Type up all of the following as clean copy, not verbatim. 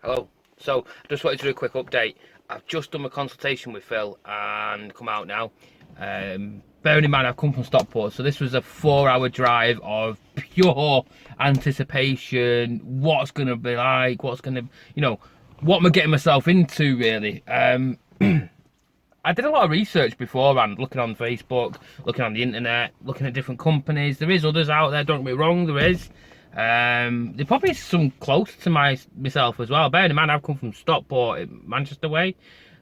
Hello. So, just wanted to do a quick update. I've just done my consultation with Phil and come out now. Bearing in mind, I've come from Stockport, so this was a 4-hour drive of pure anticipation. What's going to be like? What's going to, what am I getting myself into, really? I did a lot of research beforehand, looking on Facebook, looking on the internet, looking at different companies. There is others out there, don't get me wrong, there is. There probably is some close to myself as well. Bearing in mind, I've come from Stockport, Manchester way,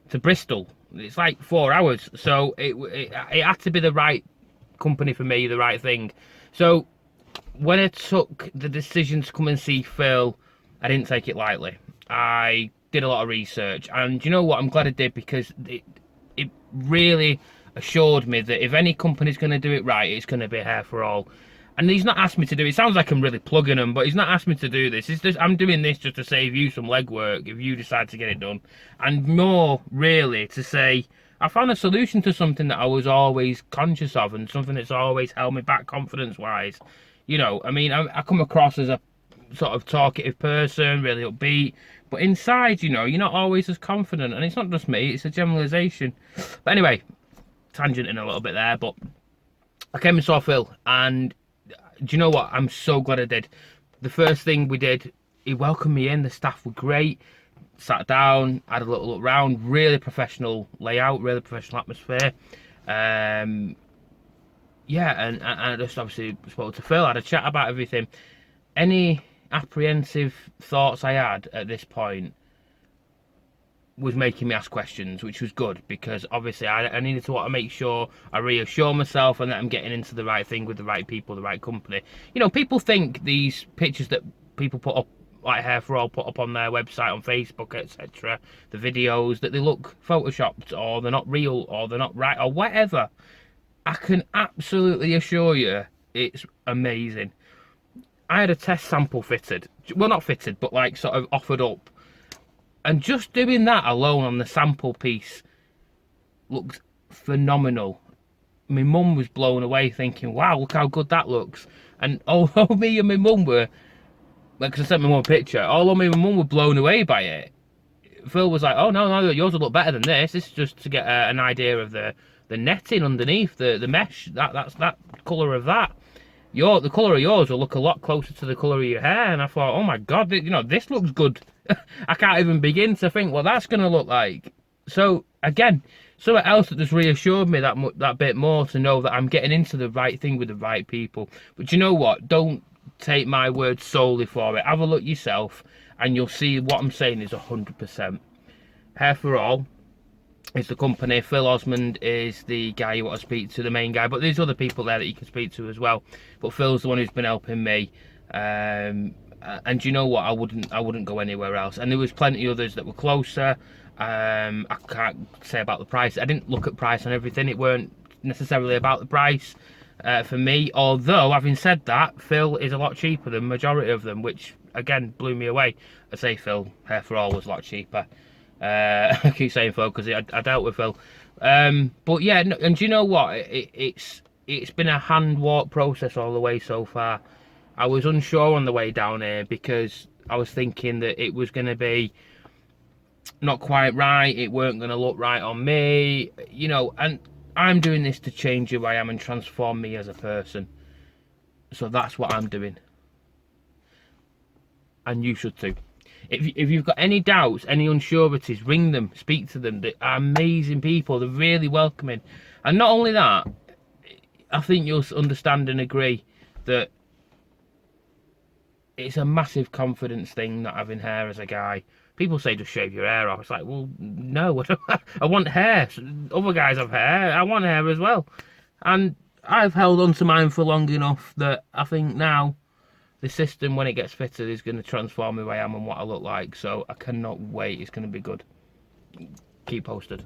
to Bristol. It's like 4 hours, so it had to be the right company for me, the right thing. So when I took the decision to come and see Phil, I didn't take it lightly. I did a lot of research, and you know what? I'm glad I did, because it really assured me that if any company's going to do it right, it's going to be Hair for All. And he's not asked me to do it. It sounds like I'm really plugging him, but he's not asked me to do this. It's just, I'm doing this just to save you some legwork if you decide to get it done. And more, really, to say, I found a solution to something that I was always conscious of, and something that's always held me back confidence-wise. I mean, I come across as a sort of talkative person, really upbeat, but inside, you're not always as confident. And it's not just me, it's a generalisation. But anyway, tangenting a little bit there, but I came and saw Phil, and do you know what? I'm so glad I did. The first thing we did, he welcomed me in. The staff were great. Sat down, had a little look round. Really professional layout, really professional atmosphere. Yeah, and I just obviously spoke to Phil, had a chat about everything. Any apprehensive thoughts I had at this point was making me ask questions, which was good, because obviously I needed to want to make sure I reassure myself and that I'm getting into the right thing with the right people, the right company. People think these pictures that people put up, like Hair for All put up on their website, on Facebook, etc., the videos, that they look photoshopped, or they're not real, or they're not right, or whatever. I can absolutely assure you it's amazing. I had a test sample fitted, well, not fitted, but like sort of offered up. And just doing that alone on the sample piece looks phenomenal. My mum was blown away, thinking, wow, look how good that looks. And although me and my mum were, like, 'cause I sent my mum a picture, although me and my mum were blown away by it, Phil was like, oh, no, yours will look better than this. This is just to get an idea of the netting underneath, the mesh, that's that colour of that. The colour of yours will look a lot closer to the colour of your hair. And I thought, oh my God, this looks good. I can't even begin to think what that's going to look like. So again, something else that just reassured me that bit more, to know that I'm getting into the right thing with the right people. But you know what? Don't take my word solely for it. Have a look yourself, and you'll see what I'm saying is 100%. Hair for All is the company. Phil Osmond is the guy you want to speak to, the main guy, but there's other people there that you can speak to as well. But Phil's the one who's been helping me, and you know what, I wouldn't go anywhere else. And there was plenty others that were closer. I can't say about the price. I didn't look at price on everything. It weren't necessarily about the price for me, although having said that, Phil is a lot cheaper than majority of them, which again blew me away. I say Phil, Hair for All was a lot cheaper. I keep saying Phil because I dealt with Phil, but yeah, and do you know what? It's been a hand walk process all the way so far. I was unsure on the way down here, because I was thinking that it was going to be not quite right. It weren't going to look right on me, and I'm doing this to change who I am and transform me as a person. So that's what I'm doing, and you should too. If you've got any doubts, any unsureties, ring them, speak to them. They're amazing people. They're really welcoming. And not only that, I think you'll understand and agree that it's a massive confidence thing, not having hair as a guy. People say just shave your hair off. It's like, well, no, I want hair. Other guys have hair. I want hair as well. And I've held on to mine for long enough that I think now the system, when it gets fitted, is going to transform who I am and what I look like. So I cannot wait. It's going to be good. Keep posted.